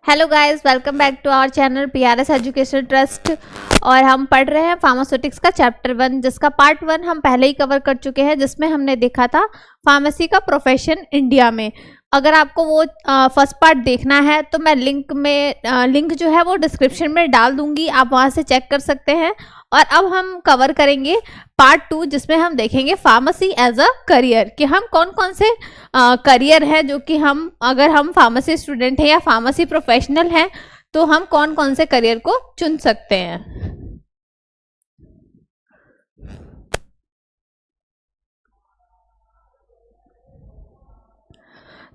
Hello guys, welcome back to our channel PRS education trust. और हम पढ़ रहे हैं फार्मास्यूटिक्स का चैप्टर 1, जिसका पार्ट 1 हम पहले ही कवर कर चुके हैं, जिसमें हमने देखा था फार्मेसी का प्रोफेशन इंडिया में। अगर आपको वो फर्स्ट पार्ट देखना है तो मैं लिंक जो है वो डिस्क्रिप्शन में डाल दूंगी, आप वहां से चेक कर सकते हैं। और अब हम कवर करेंगे पार्ट 2, जिसमें हम देखेंगे फार्मेसी एज अ करियर, कि हम कौन कौन से करियर हैं जो कि हम अगर हम फार्मेसी स्टूडेंट हैं या फार्मेसी प्रोफेशनल हैं तो हम कौन कौन से करियर को चुन सकते हैं।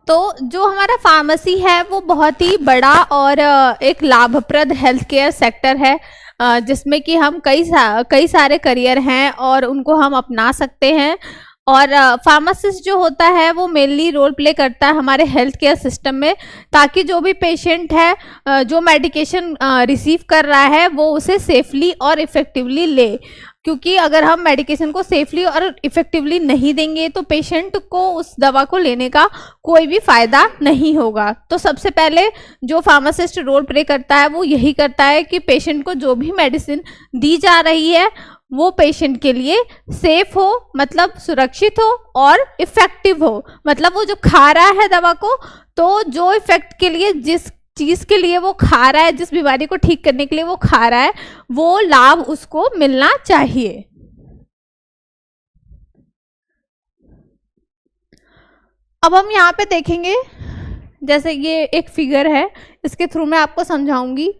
तो जो हमारा फार्मेसी है वो बहुत ही बड़ा और एक लाभप्रद हेल्थ केयर सेक्टर है, जिसमें कि हम कई सारे करियर हैं और उनको हम अपना सकते हैं। और फार्मासिस्ट जो होता है वो मेनली रोल प्ले करता है हमारे हेल्थ केयर सिस्टम में, ताकि जो भी पेशेंट है जो मेडिकेशन रिसीव कर रहा है वो उसे सेफली और इफ़ेक्टिवली ले। क्योंकि अगर हम मेडिकेशन को सेफली और इफ़ेक्टिवली नहीं देंगे तो पेशेंट को उस दवा को लेने का कोई भी फ़ायदा नहीं होगा। तो सबसे पहले जो फार्मासिस्ट रोल प्ले करता है वो यही करता है कि पेशेंट को जो भी मेडिसिन दी जा रही है वो पेशेंट के लिए सेफ हो, मतलब सुरक्षित हो, और इफ़ेक्टिव हो, मतलब वो जो खा रहा है दवा को तो जो इफ़ेक्ट के लिए, जिस चीज़ के लिए वो खा रहा है, जिस बीमारी को ठीक करने के लिए वो खा रहा है, वो लाभ उसको मिलना चाहिए। अब हम यहाँ पे देखेंगे, जैसे ये एक फिगर है, इसके थ्रू मैं आपको समझाऊंगी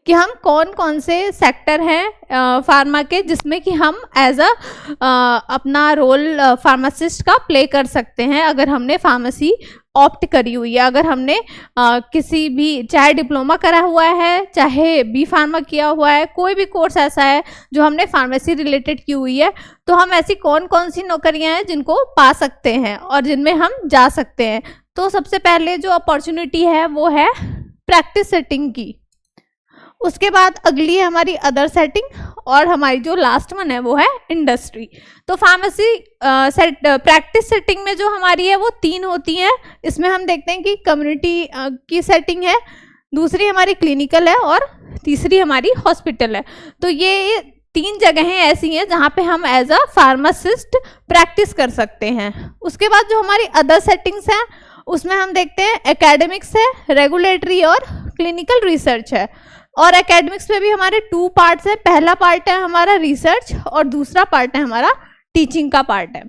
कि हम कौन कौन से सेक्टर हैं फार्मा के जिसमें कि हम एज अपना रोल फार्मासिस्ट का प्ले कर सकते हैं अगर हमने फार्मेसी ऑप्ट करी हुई है। अगर हमने किसी भी, चाहे डिप्लोमा करा हुआ है, चाहे बी फार्मा किया हुआ है, कोई भी कोर्स ऐसा है जो हमने फार्मेसी रिलेटेड की हुई है, तो हम ऐसी कौन कौन सी नौकरियां हैं जिनको पा सकते हैं और जिनमें हम जा सकते हैं। तो सबसे पहले जो अपॉर्चुनिटी है वो है प्रैक्टिस सेटिंग की, उसके बाद अगली है हमारी अदर सेटिंग, और हमारी जो लास्ट वन है वो है इंडस्ट्री। तो फार्मेसी प्रैक्टिस सेटिंग में जो हमारी है वो 3 होती हैं। इसमें हम देखते हैं कि कम्युनिटी की सेटिंग है, दूसरी हमारी क्लिनिकल है और तीसरी हमारी हॉस्पिटल है। तो ये 3 जगहें ऐसी हैं जहाँ पे हम एज अ फार्मासिस्ट प्रैक्टिस कर सकते हैं। उसके बाद जो हमारी अदर सेटिंग्स हैं उसमें हम देखते हैं एकेडमिक्स है, रेगुलेटरी और क्लिनिकल रिसर्च है। और एकेडमिक्स में भी हमारे 2 पार्ट्स हैं, पहला पार्ट है हमारा रिसर्च और दूसरा पार्ट है हमारा टीचिंग का पार्ट है।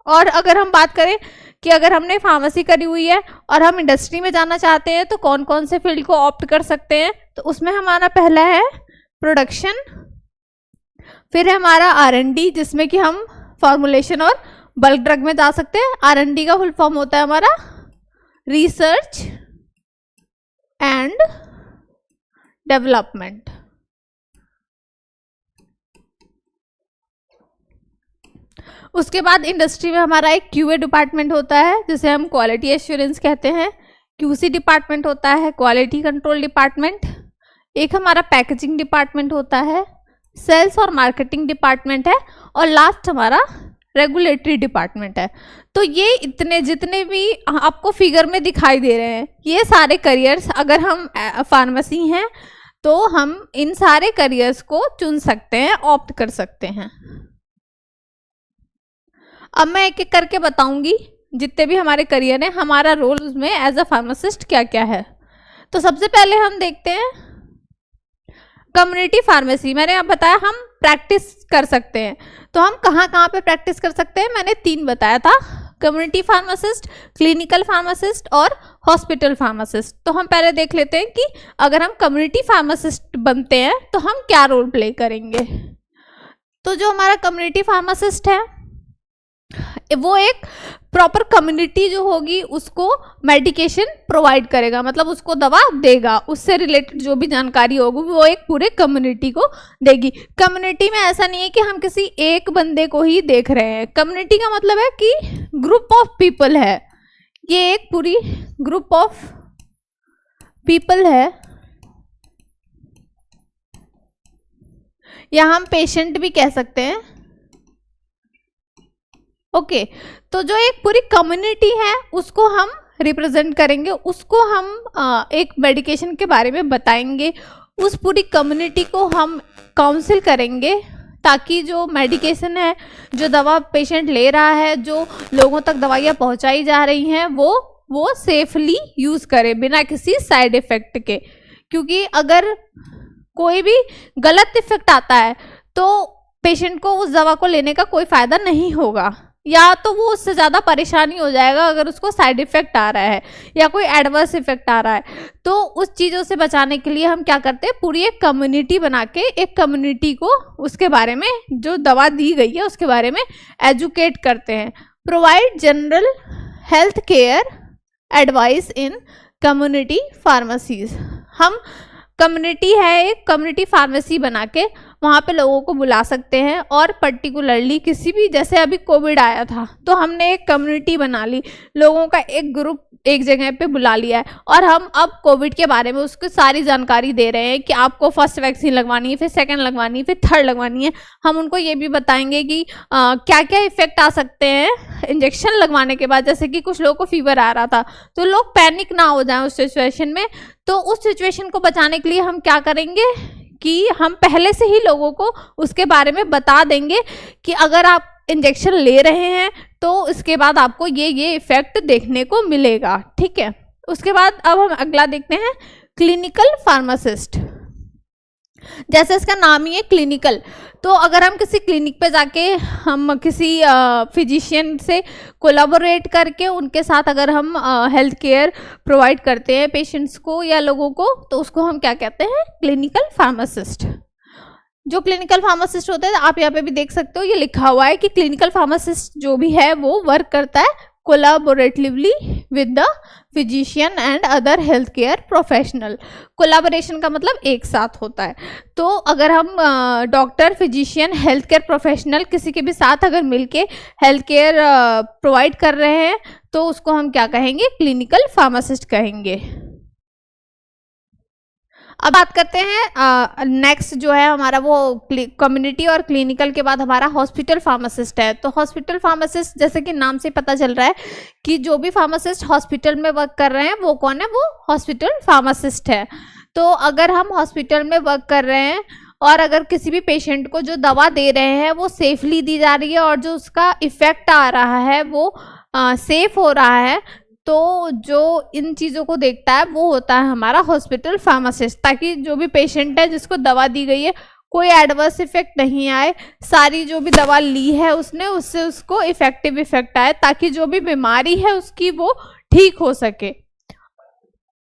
और अगर हम बात करें कि अगर हमने फार्मेसी करी हुई है और हम इंडस्ट्री में जाना चाहते हैं तो कौन कौन से फील्ड को ऑप्ट कर सकते हैं, तो उसमें हमारा पहला है प्रोडक्शन, फिर है हमारा R&D, जिसमें कि हम फॉर्मुलेशन और बल्क ड्रग में जा सकते हैं। R&D का फुल फॉर्म होता है हमारा रिसर्च एंड डेवलपमेंट। उसके बाद इंडस्ट्री में हमारा एक QA डिपार्टमेंट होता है जिसे हम क्वालिटी एश्योरेंस कहते हैं, QC डिपार्टमेंट होता है क्वालिटी कंट्रोल डिपार्टमेंट, एक हमारा पैकेजिंग डिपार्टमेंट होता है, सेल्स और मार्केटिंग डिपार्टमेंट है, और लास्ट हमारा रेगुलेटरी डिपार्टमेंट है। तो ये इतने जितने भी आपको फिगर में दिखाई दे रहे हैं ये सारे करियर्स, अगर हम फार्मेसी हैं तो हम इन सारे करियर्स को चुन सकते हैं, ऑप्ट कर सकते हैं। अब मैं एक एक करके बताऊंगी जितने भी हमारे करियर हैं, हमारा रोल उसमें एज अ फार्मासिस्ट क्या क्या है। तो सबसे पहले हम देखते हैं कम्युनिटी फार्मेसी। मैंने आप बताया हम प्रैक्टिस कर सकते हैं, तो हम कहाँ कहाँ पे प्रैक्टिस कर सकते हैं, मैंने 3 बताया था, कम्युनिटी फार्मासिस्ट, क्लिनिकल फार्मासिस्ट और हॉस्पिटल फार्मासिस्ट। तो हम पहले देख लेते हैं कि अगर हम कम्युनिटी फार्मासिस्ट बनते हैं तो हम क्या रोल प्ले करेंगे। तो जो हमारा कम्युनिटी फार्मासिस्ट है वो एक प्रॉपर कम्युनिटी जो होगी उसको मेडिकेशन प्रोवाइड करेगा, मतलब उसको दवा देगा, उससे रिलेटेड जो भी जानकारी होगी वो एक पूरे कम्युनिटी को देगी। कम्युनिटी में ऐसा नहीं है कि हम किसी एक बंदे को ही देख रहे हैं, कम्युनिटी का मतलब है कि ग्रुप ऑफ पीपल है, ये एक पूरी ग्रुप ऑफ पीपल है, या हम पेशेंट भी कह सकते हैं। ओके तो जो एक पूरी कम्युनिटी है उसको हम रिप्रेजेंट करेंगे, उसको हम एक मेडिकेशन के बारे में बताएंगे, उस पूरी कम्युनिटी को हम काउंसिल करेंगे ताकि जो मेडिकेशन है, जो दवा पेशेंट ले रहा है, जो लोगों तक दवाइयाँ पहुँचाई जा रही हैं, वो सेफली यूज़ करे बिना किसी साइड इफ़ेक्ट के। क्योंकि अगर कोई भी गलत इफ़ेक्ट आता है तो पेशेंट को उस दवा को लेने का कोई फ़ायदा नहीं होगा, या तो वो उससे ज़्यादा परेशानी हो जाएगा अगर उसको साइड इफ़ेक्ट आ रहा है या कोई एडवर्स इफ़ेक्ट आ रहा है। तो उस चीज़ों से बचाने के लिए हम क्या करते हैं, पूरी एक कम्युनिटी बना के एक कम्युनिटी को उसके बारे में, जो दवा दी गई है उसके बारे में एजुकेट करते हैं। Provide general health care advice in community pharmacies. हम कम्युनिटी है, एक कम्युनिटी फार्मेसी बना के वहाँ पे लोगों को बुला सकते हैं, और पर्टिकुलरली किसी भी, जैसे अभी कोविड आया था तो हमने एक कम्युनिटी बना ली, लोगों का एक ग्रुप एक जगह पे बुला लिया है, और हम अब कोविड के बारे में उसको सारी जानकारी दे रहे हैं कि आपको फर्स्ट वैक्सीन लगवानी है, फिर सेकंड लगवानी है, फिर थर्ड लगवानी है। हम उनको ये भी बताएंगे कि क्या क्या इफेक्ट आ सकते हैं इंजेक्शन लगवाने के बाद। जैसे कि कुछ लोगों को फीवर आ रहा था तो लोग पैनिक ना हो जाएं उस सिचुएशन में, तो उस सिचुएशन को बचाने के लिए हम क्या करेंगे कि हम पहले से ही लोगों को उसके बारे में बता देंगे कि अगर आप इंजेक्शन ले रहे हैं तो इसके बाद आपको ये इफेक्ट देखने को मिलेगा। ठीक है, उसके बाद अब हम अगला देखते हैं, क्लिनिकल फार्मासिस्ट। जैसे इसका नाम ही है क्लिनिकल, तो अगर हम किसी क्लिनिक पे जाके हम किसी फिजिशियन से कोलैबोरेट करके उनके साथ अगर हम हेल्थ केयर प्रोवाइड करते हैं पेशेंट्स को या लोगों को, तो उसको हम क्या कहते हैं, क्लिनिकल फार्मासिस्ट। जो क्लिनिकल फार्मासिस्ट होते हैं, आप यहाँ पे भी देख सकते हो, ये लिखा हुआ है कि क्लिनिकल फार्मासिस्ट जो भी है वो वर्क करता है collaboratively with the physician and other health care professional. Collaboration का मतलब एक साथ होता है। तो अगर हम doctor, physician, health care professional किसी के भी साथ अगर मिलके हेल्थ केयर प्रोवाइड कर रहे हैं तो उसको हम क्या कहेंगे, क्लिनिकल फार्मासिस्ट कहेंगे। अब बात करते हैं नेक्स्ट जो है हमारा, वो कम्युनिटी और क्लिनिकल के बाद हमारा हॉस्पिटल फार्मासिस्ट है। तो हॉस्पिटल फार्मासिस्ट, जैसे कि नाम से पता चल रहा है कि जो भी फार्मासिस्ट हॉस्पिटल में वर्क कर रहे हैं वो कौन है, वो हॉस्पिटल फार्मासिस्ट है। तो अगर हम हॉस्पिटल में वर्क कर रहे हैं और अगर किसी भी पेशेंट को जो दवा दे रहे हैं वो सेफली दी जा रही है और जो उसका इफेक्ट आ रहा है वो सेफ हो रहा है, तो जो इन चीज़ों को देखता है वो होता है हमारा हॉस्पिटल फार्मासिस्ट, ताकि जो भी पेशेंट है जिसको दवा दी गई है कोई एडवर्स इफेक्ट नहीं आए, सारी जो भी दवा ली है उसने उससे उसको इफेक्टिव इफेक्ट आए, ताकि जो भी बीमारी है उसकी वो ठीक हो सके।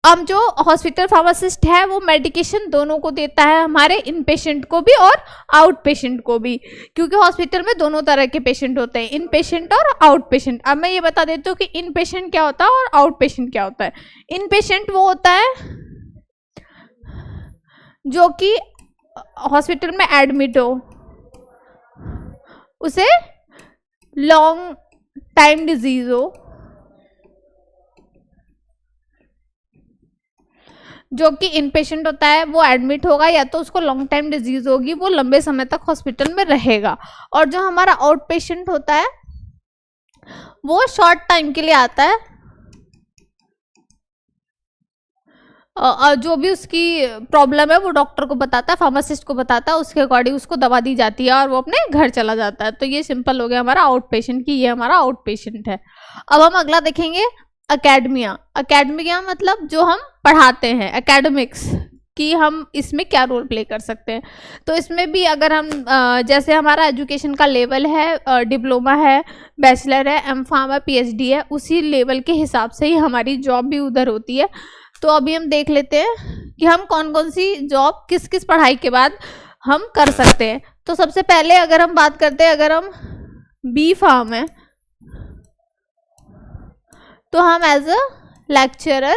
अब जो हॉस्पिटल फार्मासिस्ट है वो मेडिकेशन दोनों को देता है, हमारे इन पेशेंट को भी और आउट पेशेंट को भी, क्योंकि हॉस्पिटल में दोनों तरह के पेशेंट होते हैं, इन पेशेंट और आउट पेशेंट। अब मैं ये बता देती हूँ कि इन पेशेंट क्या होता है और आउट पेशेंट क्या होता है। इन पेशेंट वो होता है जो कि हॉस्पिटल में एडमिट हो, उसे लॉन्ग टाइम डिजीज हो, जो कि इन पेशेंट होता है वो एडमिट होगा या तो उसको लॉन्ग टाइम डिजीज होगी, वो लंबे समय तक हॉस्पिटल में रहेगा। और जो हमारा आउट पेशेंट होता है वो शॉर्ट टाइम के लिए आता है, जो भी उसकी प्रॉब्लम है वो डॉक्टर को बताता है, फार्मासिस्ट को बताता है, उसके अकॉर्डिंग उसको दवा दी जाती है और वो अपने घर चला जाता है। तो ये सिंपल हो गया हमारा आउट पेशेंट की, ये हमारा आउट पेशेंट है। अब हम अगला देखेंगे, अकेडमिया। अकेडमिया मतलब जो हम पढ़ाते हैं, एकेडमिक्स, कि हम इसमें क्या रोल प्ले कर सकते हैं। तो इसमें भी अगर हम जैसे हमारा एजुकेशन का लेवल है, डिप्लोमा है, बैचलर है, एम.फार्म है, पीएचडी है, उसी लेवल के हिसाब से ही हमारी जॉब भी उधर होती है। तो अभी हम देख लेते हैं कि हम कौन कौन सी जॉब किस किस पढ़ाई के बाद हम कर सकते हैं। तो सबसे पहले अगर हम बात करते हैं, अगर हम बी.फार्म है तो हम एज अ लेक्चरर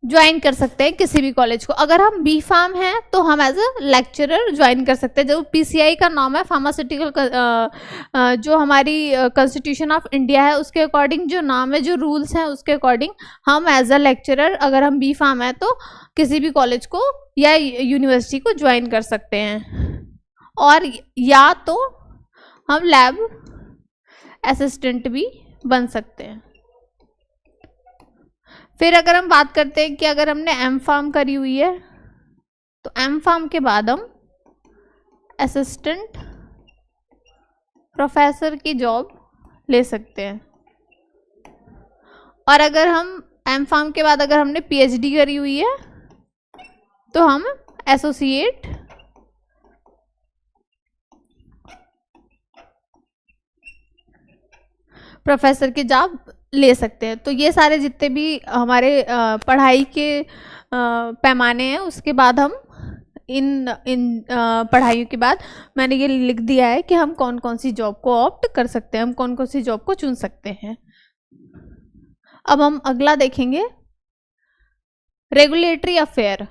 ज्वाइन कर सकते हैं किसी भी कॉलेज को। अगर हम बी.फार्म हैं तो हम एज अ लेक्चरर ज्वाइन कर सकते हैं। जो पीसीआई का नाम है, फार्मास्यूटिकल, जो हमारी कॉन्स्टिट्यूशन ऑफ इंडिया है उसके अकॉर्डिंग जो नाम है, जो रूल्स हैं उसके अकॉर्डिंग हम एज अ लेक्चरर, अगर हम बी.फार्म है तो किसी भी कॉलेज को या यूनिवर्सिटी को ज्वाइन कर सकते हैं। और या तो हम असिस्टेंट भी बन सकते हैं। फिर अगर हम बात करते हैं कि अगर हमने एम फार्म करी हुई है तो एम फार्म के बाद हम असिस्टेंट प्रोफेसर की जॉब ले सकते हैं। और अगर हम एम फार्म के बाद अगर हमने पीएचडी करी हुई है तो हम एसोसिएट प्रोफेसर की जॉब ले सकते हैं। तो ये सारे जितने भी हमारे पढ़ाई के पैमाने हैं उसके बाद हम इन पढ़ाइयों के बाद मैंने ये लिख दिया है कि हम कौन कौन सी जॉब को ऑप्ट कर सकते हैं, हम कौन कौन सी जॉब को चुन सकते हैं। अब हम अगला देखेंगे रेगुलेटरी अफेयर।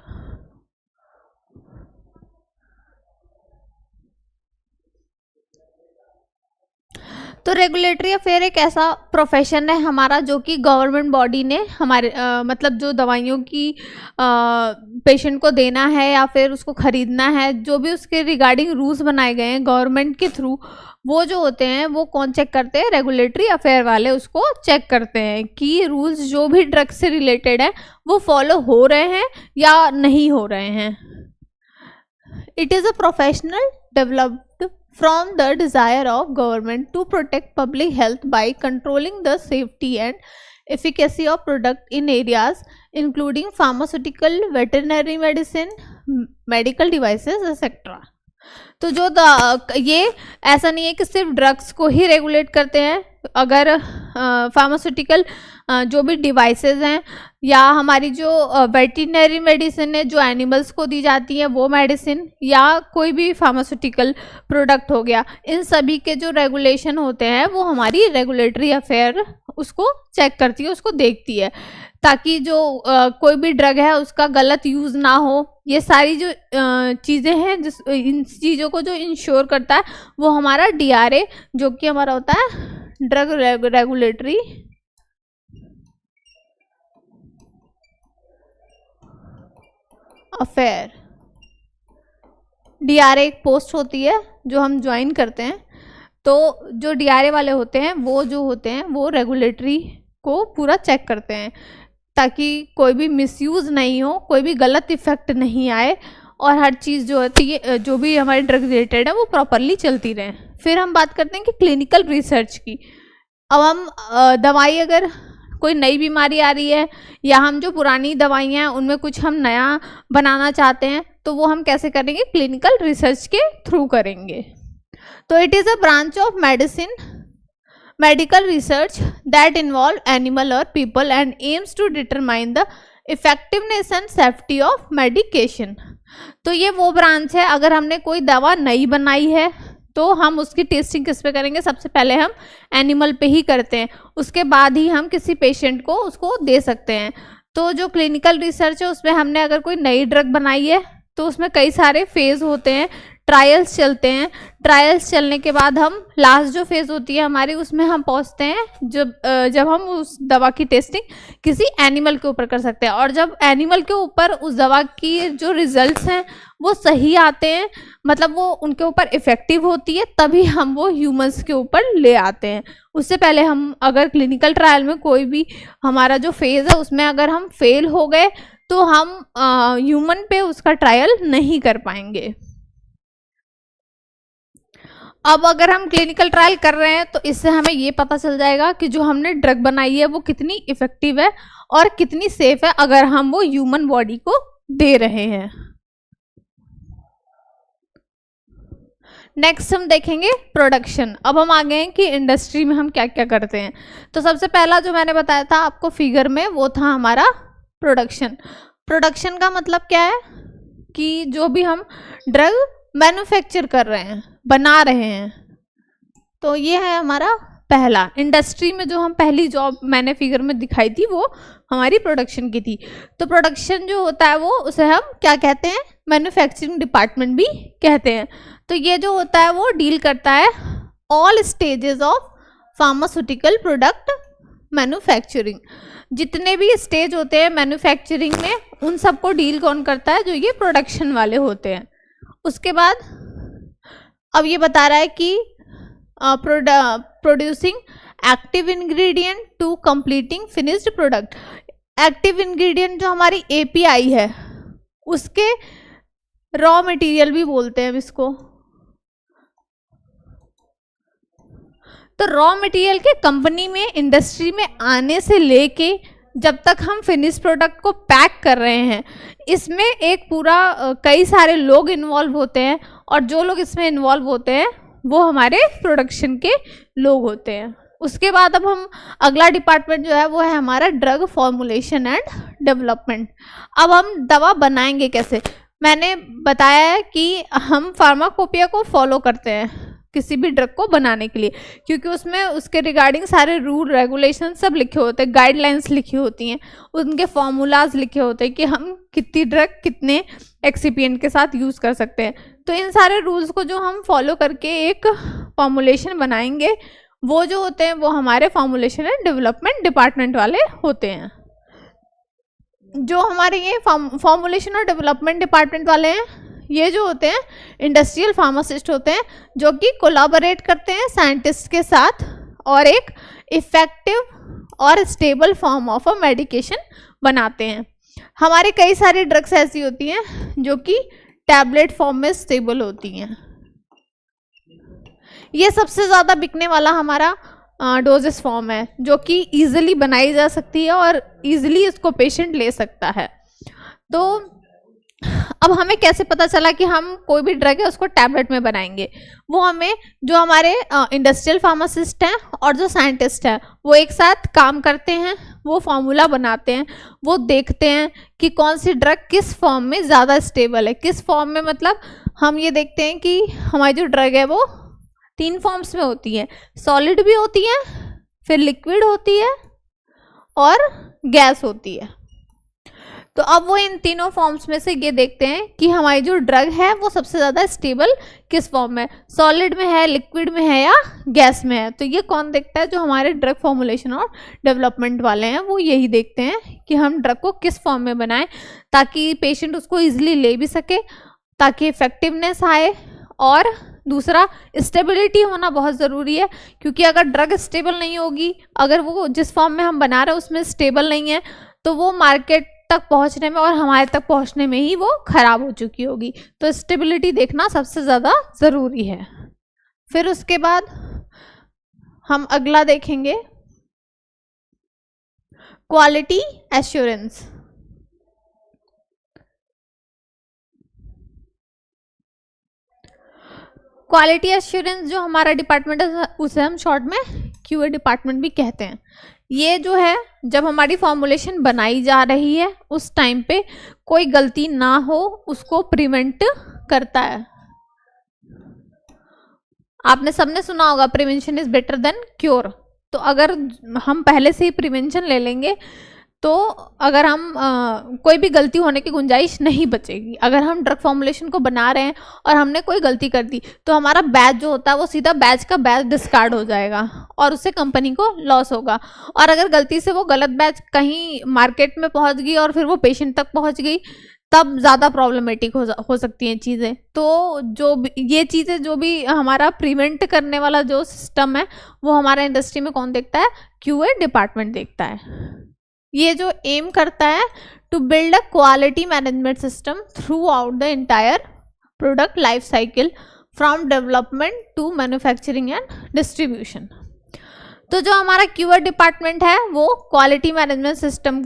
तो रेगुलेटरी अफेयर एक ऐसा प्रोफेशन है हमारा जो कि गवर्नमेंट बॉडी ने हमारे मतलब जो दवाइयों की पेशेंट को देना है या फिर उसको खरीदना है, जो भी उसके रिगार्डिंग रूल्स बनाए गए हैं गवर्नमेंट के थ्रू, वो जो होते हैं वो कौन चेक करते हैं? रेगुलेटरी अफेयर वाले उसको चेक करते हैं कि रूल्स जो भी ड्रग से रिलेटेड है वो फॉलो हो रहे हैं या नहीं हो रहे हैं। It is a professional developed from the desire of government to protect public health by controlling the safety and efficacy of product in areas including pharmaceutical, veterinary medicine, medical devices etc. तो जो ये ऐसा नहीं है कि सिर्फ drugs को ही regulate करते हैं। अगर फार्मास्यूटिकल जो भी डिवाइसेस हैं या हमारी जो वेटरनरी मेडिसिन है जो एनिमल्स को दी जाती है वो मेडिसिन या कोई भी फार्मास्यूटिकल प्रोडक्ट हो गया, इन सभी के जो रेगुलेशन होते हैं वो हमारी रेगुलेटरी अफेयर उसको चेक करती है, उसको देखती है, ताकि जो कोई भी ड्रग है उसका गलत यूज़ ना हो। ये सारी जो चीज़ें हैं जिस इन चीज़ों को जो इंश्योर करता है वो हमारा DRA जो कि हमारा होता है ड्रग रेगुलेटरी अफेयर। DRA एक पोस्ट होती है जो हम ज्वाइन करते हैं। तो जो DRA वाले होते हैं वो रेगुलेटरी को पूरा चेक करते हैं ताकि कोई भी मिसयूज़ नहीं हो, कोई भी गलत इफेक्ट नहीं आए और हर चीज़ जो होती है जो भी हमारी ड्रग रिलेटेड है वो प्रॉपरली चलती रहे। फिर हम बात करते हैं कि क्लिनिकल रिसर्च की। अब हम दवाई अगर कोई नई बीमारी आ रही है या हम जो पुरानी दवाइयाँ हैं उनमें कुछ हम नया बनाना चाहते हैं तो वो हम कैसे करेंगे? क्लिनिकल रिसर्च के थ्रू करेंगे। तो it is a branch of medicine medical research that involve animal or people and aims to determine the effectiveness and safety of medication। तो ये वो ब्रांच है, अगर हमने कोई दवा नई बनाई है तो हम उसकी टेस्टिंग किस पे करेंगे? सबसे पहले हम एनिमल पे ही करते हैं, उसके बाद ही हम किसी पेशेंट को उसको दे सकते हैं। तो जो क्लिनिकल रिसर्च है उसमें हमने अगर कोई नई ड्रग बनाई है तो उसमें कई सारे फेज़ होते हैं, ट्रायल्स चलते हैं। ट्रायल्स चलने के बाद हम लास्ट जो फेज़ होती है हमारी उसमें हम पहुंचते हैं जब हम उस दवा की टेस्टिंग किसी एनिमल के ऊपर कर सकते हैं। और जब एनिमल के ऊपर उस दवा की जो रिजल्ट्स हैं वो सही आते हैं, मतलब वो उनके ऊपर इफ़ेक्टिव होती है, तभी हम वो ह्यूमंस के ऊपर ले आते हैं। उससे पहले हम अगर क्लिनिकल ट्रायल में कोई भी हमारा जो फेज़ है उसमें अगर हम फेल हो गए तो हम ह्यूमन पे उसका ट्रायल नहीं कर पाएंगे। अब अगर हम क्लिनिकल ट्रायल कर रहे हैं तो इससे हमें ये पता चल जाएगा कि जो हमने ड्रग बनाई है वो कितनी इफ़ेक्टिव है और कितनी सेफ है अगर हम वो ह्यूमन बॉडी को दे रहे हैं। नेक्स्ट हम देखेंगे प्रोडक्शन। अब हम आ गए हैं कि इंडस्ट्री में हम क्या क्या करते हैं। तो सबसे पहला जो मैंने बताया था आपको फिगर में वो था हमारा प्रोडक्शन। प्रोडक्शन का मतलब क्या है कि जो भी हम ड्रग मैन्युफैक्चर कर रहे हैं, बना रहे हैं, तो ये है हमारा पहला। इंडस्ट्री में जो हम पहली जॉब मैंने फिगर में दिखाई थी वो हमारी प्रोडक्शन की थी। तो प्रोडक्शन जो होता है वो उसे हम क्या कहते हैं? मैन्युफैक्चरिंग डिपार्टमेंट भी कहते हैं। तो ये जो होता है वो डील करता है all stages of pharmaceutical product manufacturing. जितने भी स्टेज होते हैं मैन्युफैक्चरिंग में उन सबको डील कौन करता है? जो ये प्रोडक्शन वाले होते हैं। उसके बाद अब ये बता रहा है कि producing active ingredient to completing finished product. Active ingredient जो हमारी एपीआई है उसके रॉ मटेरियल भी बोलते हैं इसको। तो रॉ मटेरियल के कंपनी में, इंडस्ट्री में आने से लेके जब तक हम फिनिश प्रोडक्ट को पैक कर रहे हैं, इसमें एक पूरा कई सारे लोग इन्वॉल्व होते हैं, और जो लोग इसमें इन्वॉल्व होते हैं वो हमारे प्रोडक्शन के लोग होते हैं। उसके बाद अब हम अगला डिपार्टमेंट जो है वो है हमारा ड्रग फॉर्मुलेशन एंड डेवलपमेंट। अब हम दवा बनाएंगे कैसे? मैंने बताया है कि हम फार्माकोपिया को फॉलो करते हैं किसी भी ड्रग को बनाने के लिए, क्योंकि उसमें उसके रिगार्डिंग सारे रूल रेगुलेशन सब लिखे होते हैं, गाइडलाइंस लिखी होती हैं, उनके फॉर्मूलाज लिखे होते हैं कि हम कितनी ड्रग कितने एक्सिपिएंट के साथ यूज़ कर सकते हैं। तो इन सारे रूल्स को जो हम फॉलो करके एक फॉर्मुलेशन बनाएंगे, वो जो होते हैं वो हमारे फॉर्मुलेशन एंड डेवलपमेंट डिपार्टमेंट वाले होते हैं। जो हमारे ये फॉर्मुलेशन और डेवलपमेंट डिपार्टमेंट वाले हैं, ये जो होते हैं इंडस्ट्रियल फार्मासिस्ट होते हैं, जो कि कोलैबोरेट करते हैं साइंटिस्ट के साथ और एक इफेक्टिव और stable form of a medication बनाते हैं। हमारी कई सारी ड्रग्स ऐसी होती हैं जो कि टैबलेट फॉर्म में स्टेबल होती हैं। ये सबसे ज़्यादा बिकने वाला हमारा डोजेस फॉर्म है, जो कि ईजिली बनाई जा सकती है और ईजिली इसको पेशेंट ले सकता है। तो अब हमें कैसे पता चला कि हम कोई भी ड्रग है उसको टैबलेट में बनाएंगे? वो हमें जो हमारे इंडस्ट्रियल फार्मासिस्ट हैं और जो साइंटिस्ट हैं वो एक साथ काम करते हैं, वो फार्मूला बनाते हैं, वो देखते हैं कि कौन सी ड्रग किस फॉर्म में ज़्यादा स्टेबल है। किस फॉर्म में मतलब हम ये देखते हैं कि हमारी जो ड्रग है वो 3 फॉर्म्स में होती है, सॉलिड भी होती है, फिर लिक्विड होती है और गैस होती है। तो अब वो इन तीनों फॉर्म्स में से ये देखते हैं कि हमारी जो ड्रग है वो सबसे ज़्यादा स्टेबल किस फॉर्म में, सॉलिड में है, लिक्विड में है या गैस में है। तो ये कौन देखता है? जो हमारे ड्रग फॉर्मुलेशन और डेवलपमेंट वाले हैं वो यही देखते हैं कि हम ड्रग को किस फॉर्म में बनाएं ताकि पेशेंट उसको ईजिली ले भी सके, ताकि इफेक्टिवनेस आए। और दूसरा, स्टेबिलिटी होना बहुत ज़रूरी है, क्योंकि अगर ड्रग स्टेबल नहीं होगी, अगर वो जिस फॉर्म में हम बना रहे हैं उसमें स्टेबल नहीं है, तो वो मार्केट तक पहुंचने में और हमारे तक पहुंचने में ही वो खराब हो चुकी होगी। तो स्टेबिलिटी देखना सबसे ज़्यादा ज़रूरी है। फिर उसके बाद हम अगला देखेंगे क्वालिटी एश्योरेंस। क्वालिटी एश्योरेंस जो हमारा डिपार्टमेंट है उसे हम शॉर्ट में क्यूए डिपार्टमेंट भी कहते हैं। ये जो है, जब हमारी फॉर्मुलेशन बनाई जा रही है उस टाइम पे कोई गलती ना हो उसको प्रिवेंट करता है। आपने सबने सुना होगा prevention is better than cure. तो अगर हम पहले से ही प्रिवेंशन ले लेंगे तो अगर हम कोई भी गलती होने की गुंजाइश नहीं बचेगी। अगर हम ड्रग फॉर्मुलेशन को बना रहे हैं और हमने कोई गलती कर दी तो हमारा बैच जो होता है वो सीधा बैच का बैच डिस्कार्ड हो जाएगा और उससे कंपनी को लॉस होगा। और अगर गलती से वो गलत बैच कहीं मार्केट में पहुंच गई और फिर वो पेशेंट तक पहुंच गई, तब ज़्यादा प्रॉब्लमेटिक हो सकती हैं चीज़ें। तो जो ये चीज़ें जो भी हमारा प्रिवेंट करने वाला जो सिस्टम है वो हमारा इंडस्ट्री में कौन देखता है? क्यूए डिपार्टमेंट देखता है। ये जो एम करता है to build a quality management system throughout the entire product life cycle from development to manufacturing and distribution. तो जो हमारा क्यूए डिपार्टमेंट है वो क्वालिटी मैनेजमेंट सिस्टम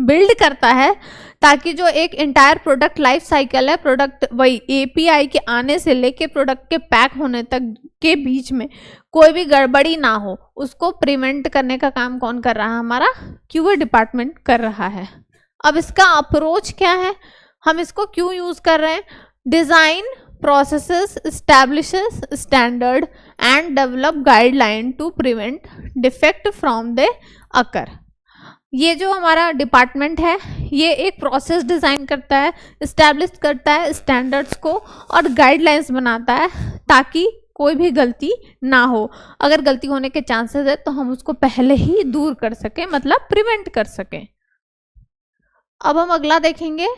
बिल्ड करता है ताकि जो एक एंटायर प्रोडक्ट लाइफ साइकिल है, प्रोडक्ट वही एपीआई के आने से लेके प्रोडक्ट के पैक होने तक के बीच में कोई भी गड़बड़ी ना हो, उसको प्रिवेंट करने का काम कौन कर रहा है? हमारा क्यूए डिपार्टमेंट कर रहा है। अब इसका अप्रोच क्या है, हम इसको क्यों यूज़ कर रहे हैं? Design processes establishes standard and develop guideline to prevent defect from the occur. ये जो हमारा डिपार्टमेंट है ये एक प्रोसेस डिज़ाइन करता है, इस्टेब्लिश करता है स्टैंडर्ड्स को और गाइडलाइंस बनाता है ताकि कोई भी गलती ना हो। अगर गलती होने के चांसेस है तो हम उसको पहले ही दूर कर सकें, मतलब प्रिवेंट कर सकें। अब हम अगला देखेंगे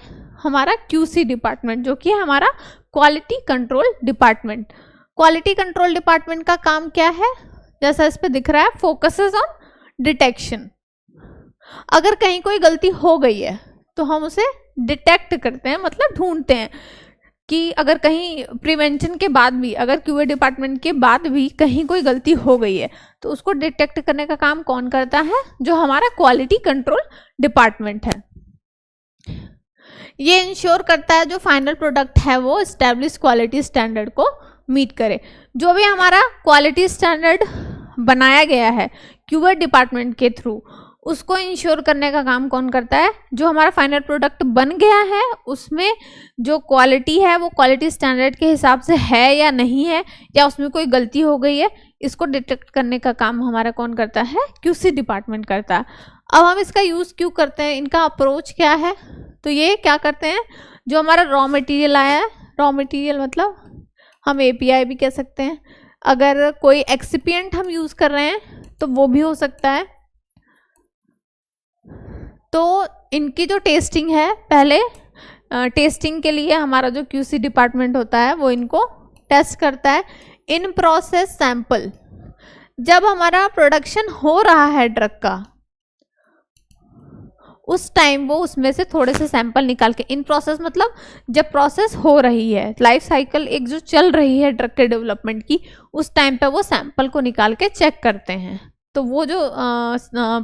हमारा क्यूसी डिपार्टमेंट, जो कि हमारा quality control department. Quality control department का काम क्या है, जैसा इस पे दिख रहा है, फोकसेस ऑन डिटेक्शन। अगर कहीं कोई गलती हो गई है तो हम उसे डिटेक्ट करते हैं, मतलब ढूंढते हैं कि अगर कहीं प्रिवेंशन के बाद भी, अगर क्यूए डिपार्टमेंट के बाद भी कहीं कोई गलती हो गई है तो उसको डिटेक्ट करने का काम कौन करता है, जो हमारा क्वालिटी कंट्रोल डिपार्टमेंट है। ये इंश्योर करता है जो फाइनल प्रोडक्ट है वो एस्टैब्लिश क्वालिटी स्टैंडर्ड को मीट करे। जो भी हमारा क्वालिटी स्टैंडर्ड बनाया गया है क्यूए डिपार्टमेंट के थ्रू, उसको इंश्योर करने का काम कौन करता है, जो हमारा फाइनल प्रोडक्ट बन गया है उसमें जो क्वालिटी है वो क्वालिटी स्टैंडर्ड के हिसाब से है या नहीं है, या उसमें कोई गलती हो गई है, इसको डिटेक्ट करने का काम हमारा कौन करता है, क्यूसी डिपार्टमेंट करता है। अब हम इसका यूज़ क्यों करते हैं, इनका अप्रोच क्या है, तो ये क्या करते हैं, जो हमारा रॉ मटेरियल आया है, रॉ मटेरियल मतलब हम एपीआई भी कह सकते हैं, अगर कोई एक्सिपिएंट हम यूज़ कर रहे हैं तो वो भी हो सकता है। तो इनकी जो टेस्टिंग है, पहले टेस्टिंग के लिए हमारा जो क्यूसी डिपार्टमेंट होता है वो इनको टेस्ट करता है। इन प्रोसेस सैंपल, जब हमारा प्रोडक्शन हो रहा है ड्रग का, उस टाइम वो उसमें से थोड़े से सैंपल निकाल के, इन प्रोसेस मतलब जब प्रोसेस हो रही है, लाइफ साइकिल एक जो चल रही है ड्रग के डेवलपमेंट की, उस टाइम पे वो सैंपल को निकाल के चेक करते हैं। तो वो जो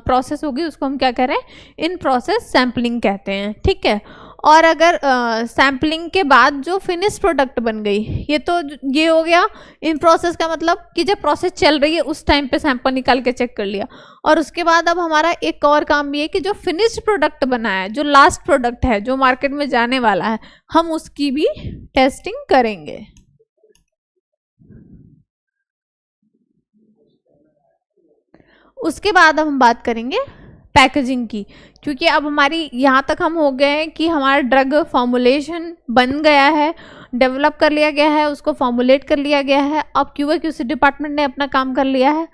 प्रोसेस होगी उसको हम क्या कह रहे हैं, इन प्रोसेस सैम्पलिंग कहते हैं, ठीक है। और अगर सैम्पलिंग के बाद जो फिनिश प्रोडक्ट बन गई, ये हो गया इन प्रोसेस का मतलब कि जब प्रोसेस चल रही है उस टाइम पे सैंपल निकाल के चेक कर लिया। और उसके बाद अब हमारा एक और काम भी है कि जो फिनिश्ड प्रोडक्ट बना है, जो लास्ट प्रोडक्ट है जो मार्केट में जाने वाला है, हम उसकी भी टेस्टिंग करेंगे। उसके बाद अब हम बात करेंगे पैकेजिंग की, क्योंकि अब हमारी यहाँ तक हम हो गए हैं कि हमारा ड्रग फॉर्मुलेशन बन गया है, डेवलप कर लिया गया है, उसको फॉर्मुलेट कर लिया गया है। अब क्यूए क्यूसी डिपार्टमेंट ने अपना काम कर लिया है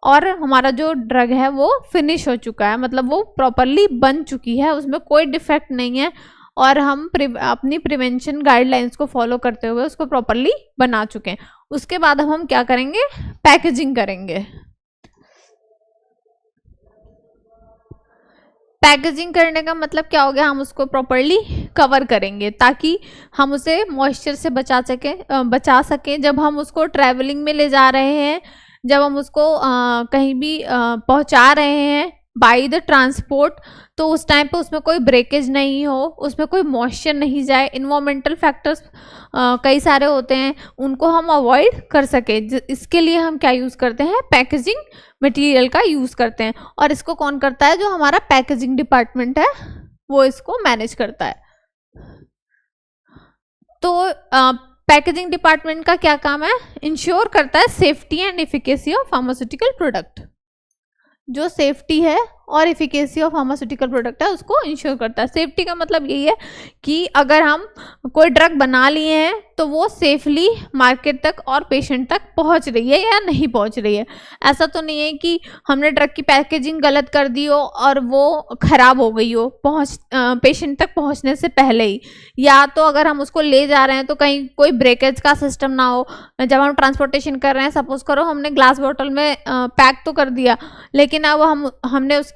और हमारा जो ड्रग है वो फिनिश हो चुका है, मतलब वो प्रॉपरली बन चुकी है, उसमें कोई डिफेक्ट नहीं है और हम अपनी प्रिवेंशन गाइडलाइंस को फॉलो करते हुए उसको प्रॉपरली बना चुके हैं। उसके बाद अब हम क्या करेंगे, पैकेजिंग करेंगे। पैकेजिंग करने का मतलब क्या हो गया, हम उसको प्रॉपरली कवर करेंगे ताकि हम उसे मॉइस्चर से बचा सकें। जब हम उसको ट्रैवलिंग में ले जा रहे हैं, जब हम उसको कहीं भी पहुंचा रहे हैं बाय द ट्रांसपोर्ट, तो उस टाइम पे उसमें कोई ब्रेकेज नहीं हो, उसमें कोई मॉइस्चर नहीं जाए, इन्वायरमेंटल फैक्टर्स कई सारे होते हैं, उनको हम अवॉइड कर सके। इसके लिए हम क्या यूज़ करते हैं, पैकेजिंग मटेरियल का यूज़ करते हैं। और इसको कौन करता है, जो हमारा पैकेजिंग डिपार्टमेंट है वो इसको मैनेज करता है। तो पैकेजिंग डिपार्टमेंट का क्या काम है, इंश्योर करता है safety and efficacy of pharmaceutical product. जो सेफ्टी है और एफिकेसी ऑफ फार्मास्यूटिकल प्रोडक्ट है उसको इंश्योर करता है। सेफ्टी का मतलब यही है कि अगर हम कोई ड्रग बना लिए हैं तो वो सेफली मार्केट तक और पेशेंट तक पहुंच रही है या नहीं पहुंच रही है। ऐसा तो नहीं है कि हमने ड्रग की पैकेजिंग गलत कर दी हो और वो ख़राब हो गई हो पेशेंट तक पहुंचने से पहले ही, या तो अगर हम उसको ले जा रहे हैं तो कहीं कोई ब्रेकेज का सिस्टम ना हो। जब हम ट्रांसपोर्टेशन कर रहे हैं, सपोज करो हमने ग्लास बॉटल में पैक तो कर दिया, लेकिन अब हमने उसकी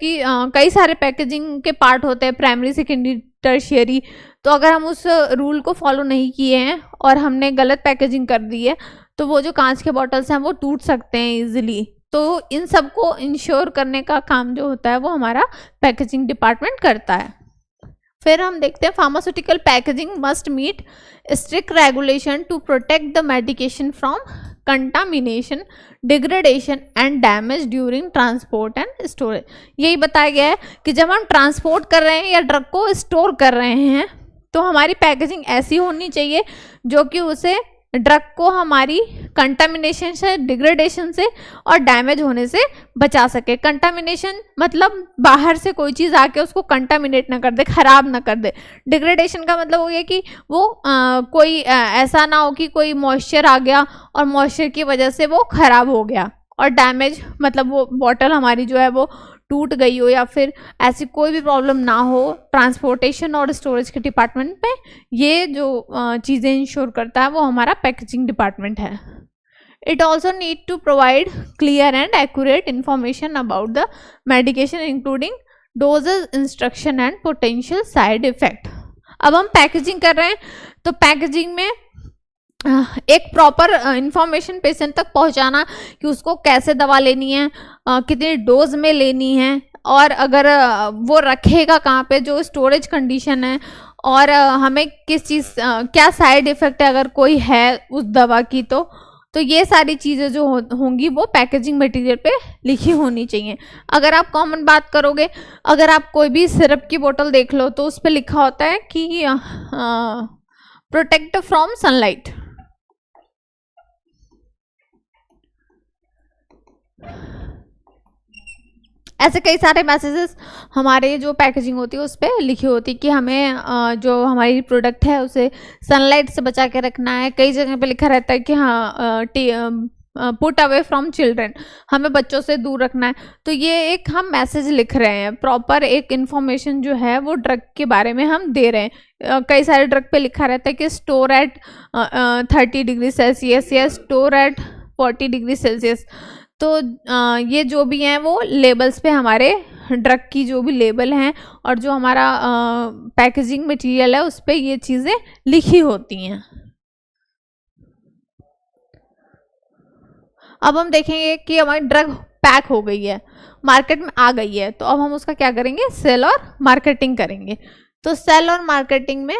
कई सारे पैकेजिंग के पार्ट होते हैं, प्राइमरी सेकेंडरी टर्शियरी, तो अगर हम उस रूल को फॉलो नहीं किए हैं और हमने गलत पैकेजिंग कर दी है तो वो जो कांच के बॉटल्स हैं वो टूट सकते हैं इजीली। तो इन सब को इंश्योर करने का काम जो होता है वो हमारा पैकेजिंग डिपार्टमेंट करता है। फिर हम देखते हैं pharmaceutical packaging must meet strict regulation to protect the medication from contamination, degradation and damage during transport and storage. यही बताया गया है कि जब हम ट्रांसपोर्ट कर रहे हैं या ड्रग को स्टोर कर रहे हैं तो हमारी पैकेजिंग ऐसी होनी चाहिए जो कि उसे ड्रग को हमारी कंटामिनेशन से, डिग्रेडेशन से और डैमेज होने से बचा सके। कंटामिनेशन मतलब बाहर से कोई चीज़ आके उसको कंटामिनेट ना कर दे, खराब ना कर दे। डिग्रेडेशन का मतलब हो गया कि वो कोई ऐसा ना हो कि कोई मॉइस्चर आ गया और मॉइस्चर की वजह से वो खराब हो गया। और डैमेज मतलब वो बॉटल हमारी जो है वो टूट गई हो या फिर ऐसी कोई भी प्रॉब्लम ना हो ट्रांसपोर्टेशन और स्टोरेज के डिपार्टमेंट में। ये जो चीज़ें इंश्योर करता है वो हमारा पैकेजिंग डिपार्टमेंट है। It also need to provide clear and accurate information about the medication including doses, instruction and potential side effect. अब हम पैकेजिंग कर रहे हैं तो पैकेजिंग में एक प्रॉपर इंफॉर्मेशन पेशेंट तक पहुंचाना कि उसको कैसे दवा लेनी है, कितनी डोज में लेनी है, और अगर वो रखेगा कहाँ पे, जो स्टोरेज कंडीशन है, और हमें किस चीज़ क्या साइड इफ़ेक्ट है अगर कोई है उस दवा की, तो ये सारी चीज़ें जो होंगी वो पैकेजिंग मटेरियल पे लिखी होनी चाहिए. अगर आप कॉमन बात करोगे, अगर आप कोई भी सिरप की बोतल देख लो तो उस पर लिखा होता है कि प्रोटेक्ट फ्रॉम सनलाइट. ऐसे कई सारे मैसेजेस हमारे जो पैकेजिंग होती है उस पर लिखी होती है कि हमें जो हमारी प्रोडक्ट है उसे सनलाइट से बचा के रखना है. कई जगह पे लिखा रहता है कि हाँ पुट अवे फ्रॉम चिल्ड्रन, हमें बच्चों से दूर रखना है. तो ये एक हम मैसेज लिख रहे हैं, प्रॉपर एक इन्फॉर्मेशन जो है वो ड्रग के बारे में हम दे रहे हैं. कई सारे ड्रग पे लिखा रहता है कि स्टोर एट 30 डिग्री सेल्सियस या स्टोर एट 40 डिग्री सेल्सियस. तो ये जो भी हैं वो लेबल्स पे हमारे ड्रग की जो भी लेबल हैं और जो हमारा पैकेजिंग मटेरियल है उस पे ये चीज़ें लिखी होती हैं. अब हम देखेंगे कि हमारी ड्रग पैक हो गई है, मार्केट में आ गई है, तो अब हम उसका क्या करेंगे, सेल और मार्केटिंग करेंगे. तो सेल और मार्केटिंग में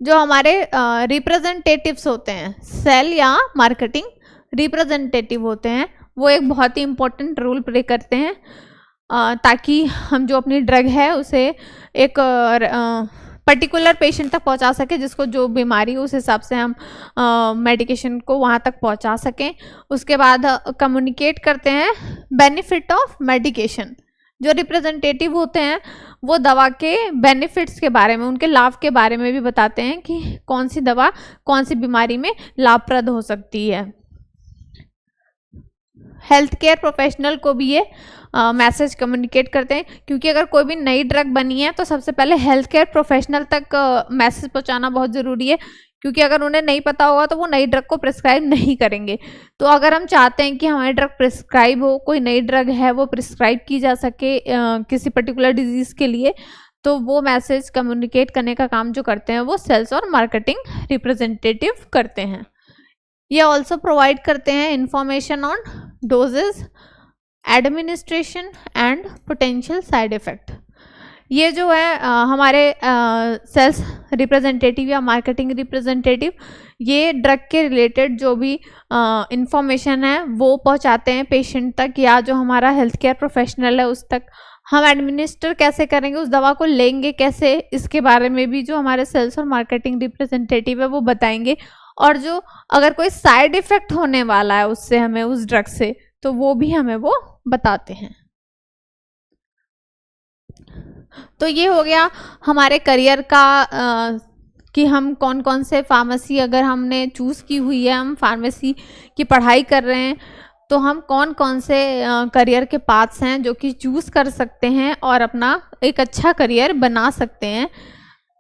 जो हमारे रिप्रेजेंटेटिव्स होते हैं, सेल या मार्केटिंग रिप्रेजेंटेटिव होते हैं, वो एक बहुत ही इम्पोर्टेंट रोल प्ले करते हैं ताकि हम जो अपनी ड्रग है उसे एक पर्टिकुलर पेशेंट तक पहुंचा सके, जिसको जो बीमारी उस हिसाब से हम मेडिकेशन को वहां तक पहुंचा सकें. उसके बाद कम्युनिकेट करते हैं बेनिफिट ऑफ मेडिकेशन. जो रिप्रेजेंटेटिव होते हैं वो दवा के बेनिफिट्स के बारे में, उनके लाभ के बारे में भी बताते हैं कि कौन सी दवा कौन सी बीमारी में लाभप्रद हो सकती है. हेल्थ केयर प्रोफेशनल को भी ये मैसेज कम्युनिकेट करते हैं, क्योंकि अगर कोई भी नई ड्रग बनी है तो सबसे पहले हेल्थ केयर प्रोफेशनल तक मैसेज पहुंचाना बहुत ज़रूरी है, क्योंकि अगर उन्हें नहीं पता होगा तो वो नई ड्रग को प्रिस्क्राइब नहीं करेंगे. तो अगर हम चाहते हैं कि हमारी ड्रग प्रिस्क्राइब हो, कोई नई ड्रग है वो प्रिस्क्राइब की जा सके किसी पर्टिकुलर डिजीज़ के लिए, तो वो मैसेज कम्युनिकेट करने का काम जो करते हैं वो सेल्स और मार्केटिंग रिप्रेजेंटेटिव करते हैं. ये ऑल्सो प्रोवाइड करते हैं information on dosages, administration and potential side effect. ये जो है हमारे सेल्स रिप्रेजेंटेटिव या मार्केटिंग रिप्रेजेंटेटिव, ये ड्रग के रिलेटेड जो भी इंफॉर्मेशन है वो पहुंचाते हैं पेशेंट तक, या जो हमारा हेल्थ केयर प्रोफेशनल है उस तक. हम एडमिनिस्टर कैसे करेंगे, उस दवा को लेंगे कैसे, इसके बारे में भी जो हमारे सेल्स और मार्केटिंग रिप्रेजेंटेटिव है वो बताएंगे. और जो अगर कोई साइड इफ़ेक्ट होने वाला है उससे हमें, उस ड्रग से, तो वो भी हमें वो बताते हैं. तो ये हो गया हमारे करियर का कि हम कौन कौन से फार्मेसी अगर हमने चूज़ की हुई है, हम फार्मेसी की पढ़ाई कर रहे हैं, तो हम कौन कौन से करियर के पाथ्स हैं जो कि चूज़ कर सकते हैं और अपना एक अच्छा करियर बना सकते हैं.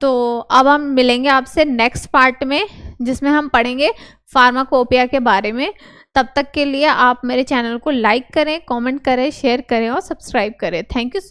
तो अब हम मिलेंगे आपसे नेक्स्ट पार्ट में, जिसमें हम पढ़ेंगे फार्माकोपिया के बारे में. तब तक के लिए आप मेरे चैनल को लाइक करें, कमेंट करें, शेयर करें और सब्सक्राइब करें. Thank you so